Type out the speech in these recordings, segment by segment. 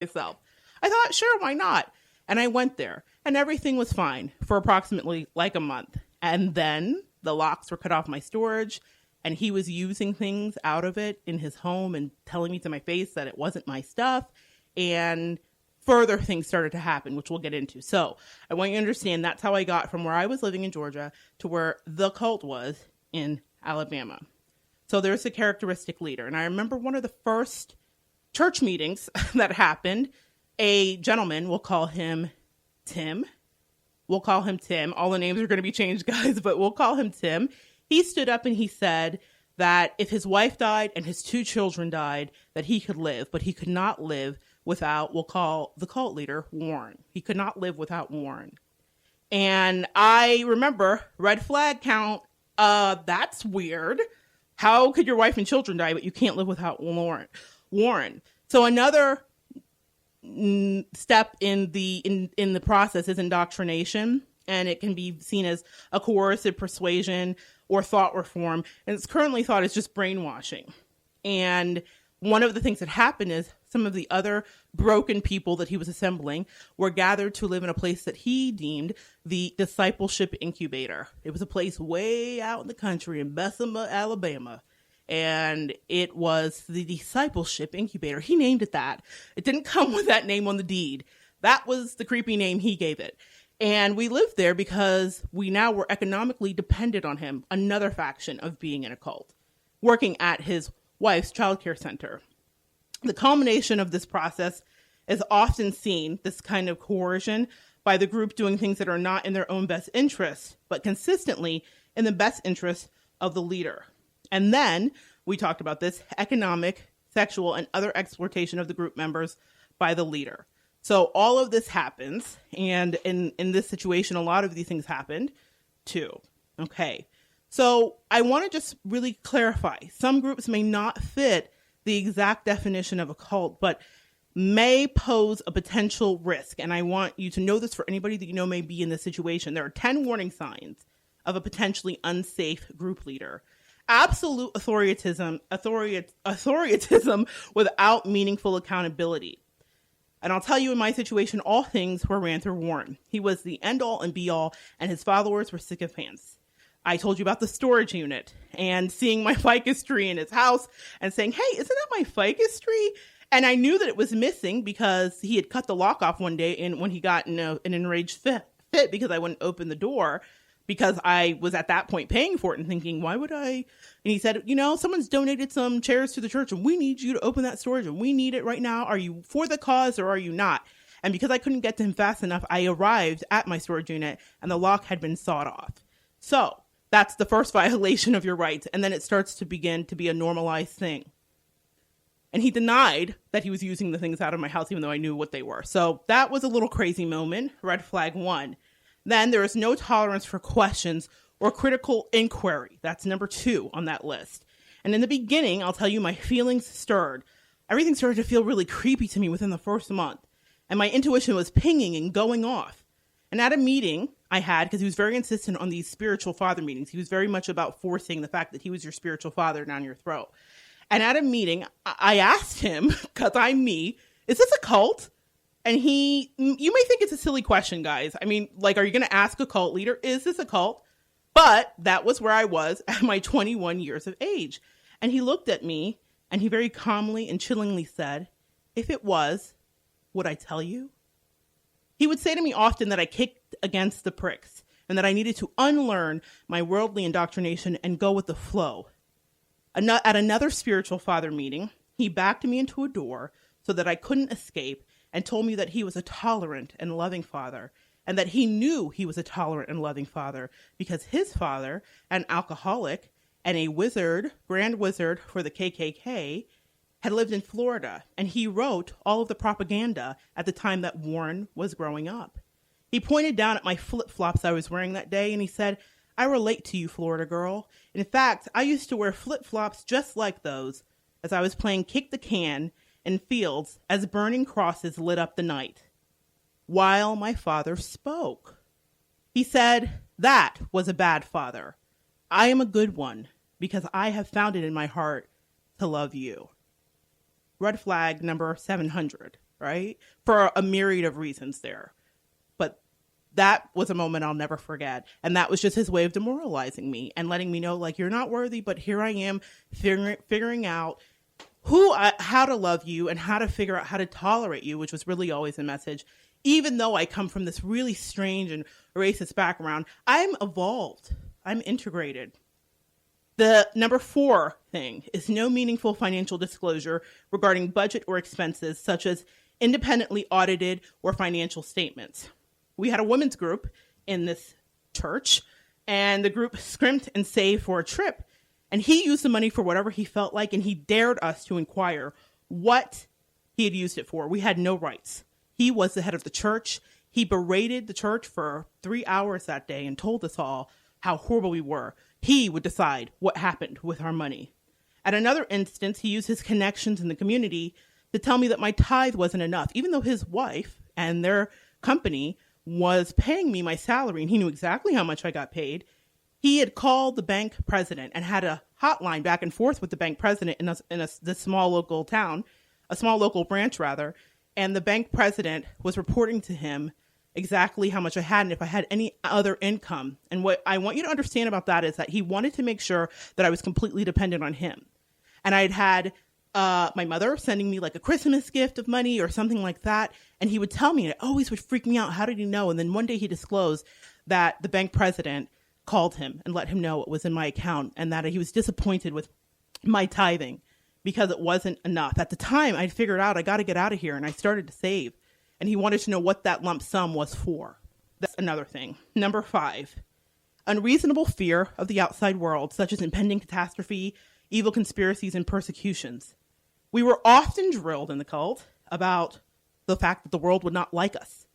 myself. I thought, sure, why not? And I went there and everything was fine for approximately like a month. And then the locks were cut off my storage and he was using things out of it in his home and telling me to my face that it wasn't my stuff. And further things started to happen, which we'll get into. So I want you to understand that's how I got from where I was living in Georgia to where the cult was in Alabama. So there's a characteristic leader. And I remember one of the first church meetings that happened, a gentleman, we'll call him Tim. We'll call him Tim. All the names are going to be changed, guys, but we'll call him Tim. He stood up and he said that if his wife died and his 2 children died, that he could live, but he could not live without, we'll call the cult leader, Warren. He could not live without Warren. And I remember, red flag count, that's weird. How could your wife and children die, but you can't live without Warren? So another step in the process is indoctrination, and it can be seen as a coercive persuasion or thought reform. And it's currently thought as just brainwashing. And one of the things that happened is some of the other broken people that he was assembling were gathered to live in a place that he deemed the discipleship incubator. It was a place way out in the country in Bessemer, Alabama. And it was the discipleship incubator. He named it that. It didn't come with that name on the deed. That was the creepy name he gave it. And we lived there because we now were economically dependent on him, another faction of being in a cult, working at his wife's childcare center. The culmination of this process is often seen, this kind of coercion, by the group doing things that are not in their own best interest, but consistently in the best interest of the leader. And then, we talked about this, economic, sexual, and other exploitation of the group members by the leader. So all of this happens, and in this situation, a lot of these things happened too. Okay, so I want to just really clarify. Some groups may not fit the exact definition of a cult, but may pose a potential risk. And I want you to know this for anybody that you know may be in this situation. There are 10 warning signs of a potentially unsafe group leader. Absolute authoritism without meaningful accountability. And I'll tell you, in my situation, all things were ran through Warren. He was the end all and be all, and his followers were sycophants. I told you about the storage unit and seeing my ficus tree in his house and saying, hey, isn't that my ficus tree? And I knew that it was missing because he had cut the lock off one day and when he got in an enraged fit because I wouldn't open the door, because I was at that point paying for it and thinking, why would I? And he said, someone's donated some chairs to the church and we need you to open that storage and we need it right now. Are you for the cause or are you not? And because I couldn't get to him fast enough, I arrived at my storage unit and the lock had been sawed off. So that's the first violation of your rights. And then it starts to begin to be a normalized thing. And he denied that he was using the things out of my house, even though I knew what they were. So that was a little crazy moment. Red flag 1. Then there is no tolerance for questions or critical inquiry. That's number 2 on that list. And in the beginning, I'll tell you, my feelings stirred. Everything started to feel really creepy to me within the first month. And my intuition was pinging and going off. And at a meeting I had, because he was very insistent on these spiritual father meetings. He was very much about forcing the fact that he was your spiritual father down your throat. And at a meeting, I asked him, because I'm me, is this a cult? And you may think it's a silly question, guys. I mean, are you going to ask a cult leader, is this a cult? But that was where I was at my 21 years of age. And he looked at me and he very calmly and chillingly said, if it was, would I tell you? He would say to me often that I kicked against the pricks and that I needed to unlearn my worldly indoctrination and go with the flow. At another spiritual father meeting, he backed me into a door so that I couldn't escape and told me that he was a tolerant and loving father, and that he knew he was a tolerant and loving father because his father, an alcoholic and a grand wizard for the KKK, had lived in Florida, and he wrote all of the propaganda at the time that Warren was growing up. He pointed down at my flip-flops I was wearing that day, and he said, I relate to you, Florida girl. In fact, I used to wear flip-flops just like those as I was playing kick the can in fields as burning crosses lit up the night. While my father spoke, he said, that was a bad father. I am a good one because I have found it in my heart to love you. Red flag number 700. right? For a myriad of reasons there. But that was a moment I'll never forget. And that was just his way of demoralizing me and letting me know, like, you're not worthy, but here I am figuring out how to love you and how to figure out how to tolerate you, which was really always the message. Even though I come from this really strange and racist background, I'm evolved. I'm integrated. The number 4 thing is no meaningful financial disclosure regarding budget or expenses, such as independently audited or financial statements. We had a women's group in this church, and the group scrimped and saved for a trip. And he used the money for whatever he felt like, and he dared us to inquire what he had used it for. We had no rights. He was the head of the church. He berated the church for 3 hours that day and told us all how horrible we were. He would decide what happened with our money. At another instance, he used his connections in the community to tell me that my tithe wasn't enough, even though his wife and their company was paying me my salary and he knew exactly how much I got paid. He had called the bank president and had a hotline back and forth with the bank president in this small local town, a small local branch rather, and the bank president was reporting to him exactly how much I had and if I had any other income. And what I want you to understand about that is that he wanted to make sure that I was completely dependent on him. And I'd had my mother sending me like a Christmas gift of money or something like that. And he would tell me, and it always would freak me out. How did he know? And then one day he disclosed that the bank president called him and let him know what was in my account and that he was disappointed with my tithing because it wasn't enough. At the time, I'd figured out I got to get out of here and I started to save. And he wanted to know what that lump sum was for. That's another thing. Number 5, unreasonable fear of the outside world, such as impending catastrophe, evil conspiracies, and persecutions. We were often drilled in the cult about the fact that the world would not like us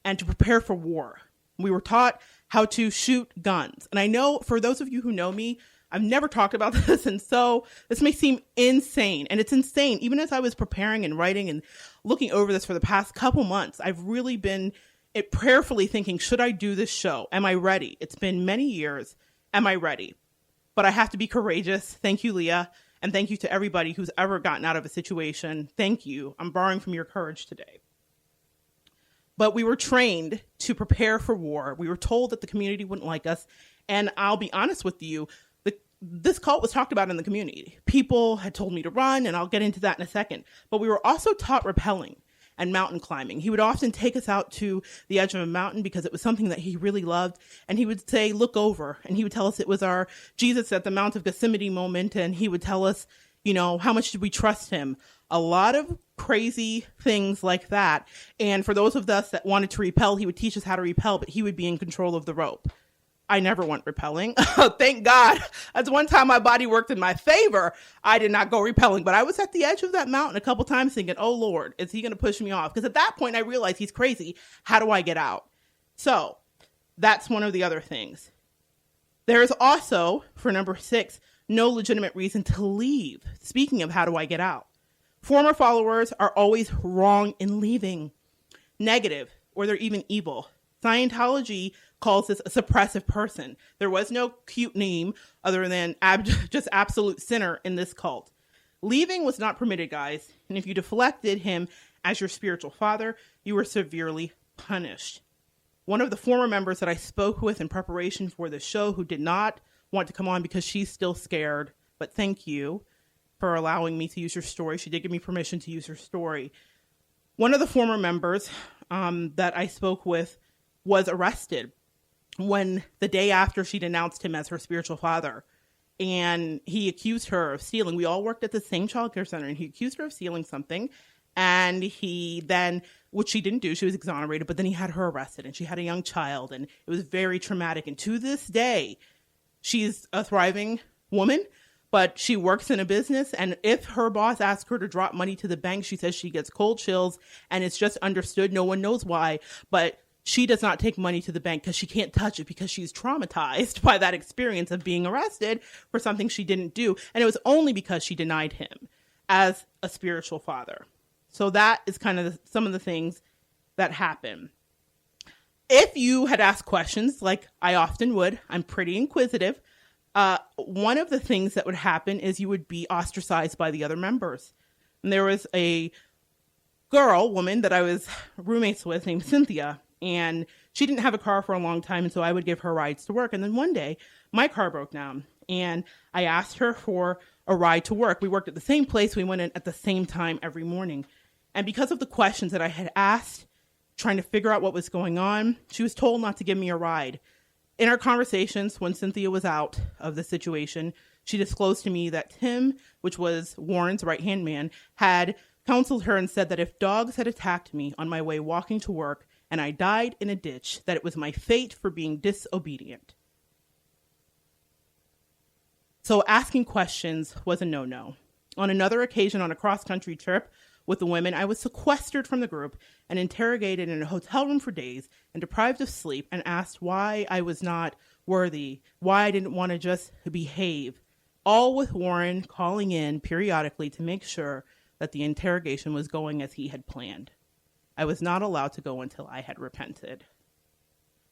and to prepare for war. We were taught how to shoot guns. And I know for those of you who know me, I've never talked about this. And so this may seem insane. And it's insane. Even as I was preparing and writing and looking over this for the past couple months, I've really been prayerfully thinking, should I do this show? Am I ready? It's been many years. Am I ready? But I have to be courageous. Thank you, Leah. And thank you to everybody who's ever gotten out of a situation. Thank you. I'm borrowing from your courage today. But we were trained to prepare for war. We were told that the community wouldn't like us. And I'll be honest with you, this cult was talked about in the community. People had told me to run, and I'll get into that in a second. But we were also taught rappelling and mountain climbing. He would often take us out to the edge of a mountain because it was something that he really loved. And he would say, look over. And he would tell us it was our Jesus at the Mount of Gethsemane moment. And he would tell us, how much did we trust him? A lot of crazy things like that. And for those of us that wanted to rappel, he would teach us how to rappel, but he would be in control of the rope. I never went rappelling. Thank God. That's one time my body worked in my favor. I did not go rappelling, but I was at the edge of that mountain a couple times thinking, oh Lord, is he going to push me off? Because at that point I realized he's crazy. How do I get out? So that's one of the other things. There is also, for number 6, no legitimate reason to leave. Speaking of how do I get out? Former followers are always wrong in leaving, negative, or they're even evil. Scientology calls this a suppressive person. There was no cute name other than just absolute sinner in this cult. Leaving was not permitted, guys. And if you deflected him as your spiritual father, you were severely punished. One of the former members that I spoke with in preparation for the show who did not want to come on because she's still scared, but thank you for allowing me to use her story. She did give me permission to use her story. One of the former members that I spoke with was arrested when the day after she denounced him as her spiritual father. And he accused her of stealing. We all worked at the same childcare center, and he accused her of stealing something. And he then, which she didn't do, she was exonerated, but then he had her arrested, and she had a young child, and it was very traumatic. And to this day, she's a thriving woman, but she works in a business. And if her boss asks her to drop money to the bank, she says she gets cold chills, and it's just understood. No one knows why, but she does not take money to the bank because she can't touch it because she's traumatized by that experience of being arrested for something she didn't do. And it was only because she denied him as a spiritual father. So that is kind of some of the things that happen. If you had asked questions, like I often would, I'm pretty inquisitive. One of the things that would happen is you would be ostracized by the other members. And there was a woman that I was roommates with named Cynthia, and she didn't have a car for a long time, and so I would give her rides to work. And then one day, my car broke down, and I asked her for a ride to work. We worked at the same place. We went in at the same time every morning. And because of the questions that I had asked, trying to figure out what was going on, she was told not to give me a ride. In our conversations, when Cynthia was out of the situation, she disclosed to me that Tim, which was Warren's right-hand man, had counseled her and said that if dogs had attacked me on my way walking to work and I died in a ditch, that it was my fate for being disobedient. So asking questions was a no-no. On another occasion, on a cross-country trip with the women, I was sequestered from the group and interrogated in a hotel room for days and deprived of sleep and asked why I was not worthy, why I didn't want to just behave, all with Warren calling in periodically to make sure that the interrogation was going as he had planned. I was not allowed to go until I had repented.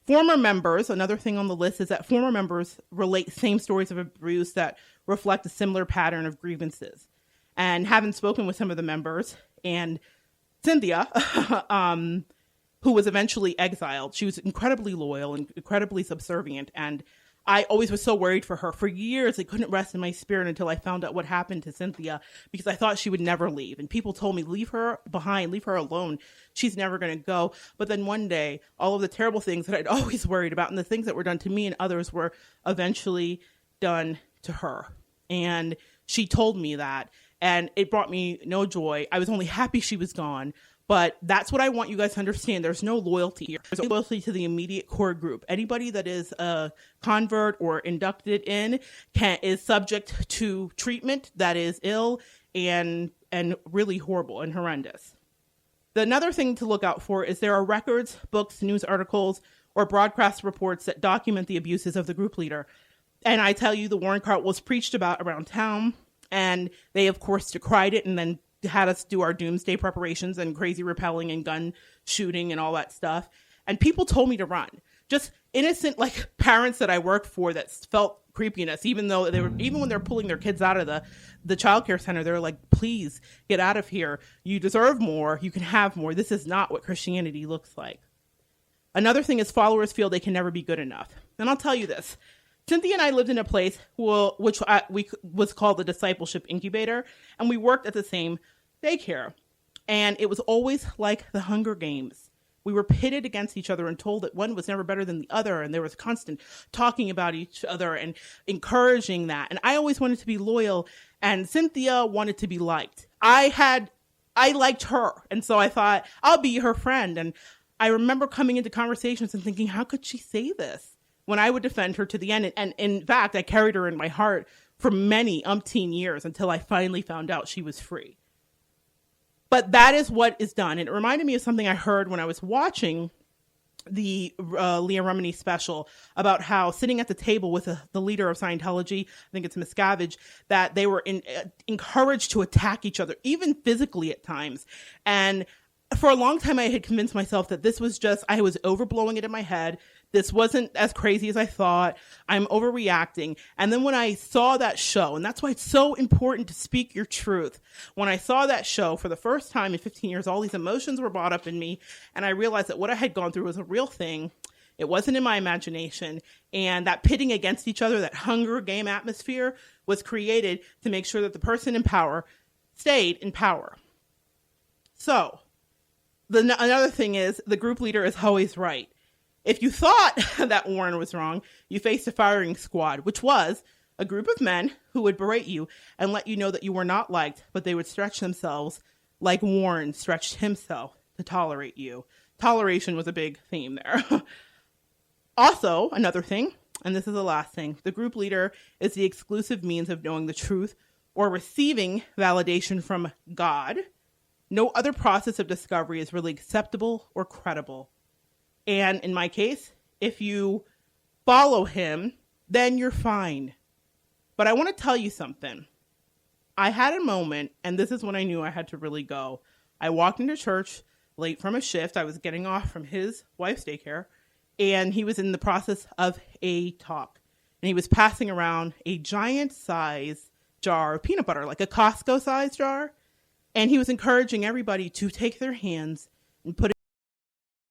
Former members, another thing on the list is that former members relate same stories of abuse that reflect a similar pattern of grievances. And having spoken with some of the members, and Cynthia, who was eventually exiled, she was incredibly loyal and incredibly subservient, and I always was so worried for her. For years, it couldn't rest in my spirit until I found out what happened to Cynthia, because I thought she would never leave. And people told me, leave her behind, leave her alone. She's never going to go. But then one day, all of the terrible things that I'd always worried about and the things that were done to me and others were eventually done to her. And she told me that, and it brought me no joy. I was only happy she was gone. But that's what I want you guys to understand. There's no loyalty here. There's no loyalty to the immediate core group. Anybody that is a convert or inducted in is subject to treatment that is ill and really horrible and horrendous. Another thing to look out for is there are records, books, news articles, or broadcast reports that document the abuses of the group leader. And I tell you, the Warren cult was preached about around town, and they, of course, decried it and then had us do our doomsday preparations and crazy rappelling and gun shooting and all that stuff. And people told me to run. Just innocent, like, parents that I worked for that felt creepiness, even when they're pulling their kids out of the childcare center, they're like, please get out of here. You deserve more. You can have more. This is not what Christianity looks like. Another thing is followers feel they can never be good enough. And I'll tell you this. Cynthia and I lived in a place which was called the Discipleship Incubator, and we worked at the same daycare. And it was always like the Hunger Games. We were pitted against each other and told that one was never better than the other, and there was constant talking about each other and encouraging that. And I always wanted to be loyal, and Cynthia wanted to be liked. I liked her, and so I thought, I'll be her friend. And I remember coming into conversations and thinking, how could she say this? When I would defend her to the end. And in fact, I carried her in my heart for many umpteen years until I finally found out she was free. But that is what is done. And it reminded me of something I heard when I was watching the Leah Remini special about how sitting at the table with the leader of Scientology, I think it's Miscavige, that they were encouraged to attack each other, even physically at times. And for a long time, I had convinced myself that this was just, I was overblowing it in my head. This wasn't as crazy as I thought. I'm overreacting. And then when I saw that show, and that's why it's so important to speak your truth. When I saw that show for the first time in 15 years, all these emotions were brought up in me. And I realized that what I had gone through was a real thing. It wasn't in my imagination. And that pitting against each other, that Hunger Game atmosphere was created to make sure that the person in power stayed in power. So another thing is the group leader is always right. If you thought that Warren was wrong, you faced a firing squad, which was a group of men who would berate you and let you know that you were not liked, but they would stretch themselves like Warren stretched himself to tolerate you. Toleration was a big theme there. Also, another thing, and this is the last thing, the group leader is the exclusive means of knowing the truth or receiving validation from God. No other process of discovery is really acceptable or credible. And in my case, if you follow him, then you're fine. But I want to tell you something. I had a moment, and this is when I knew I had to really go. I walked into church late from a shift. I was getting off from his wife's daycare, and he was in the process of a talk. And he was passing around a giant size jar of peanut butter, like a Costco size jar. And he was encouraging everybody to take their hands and put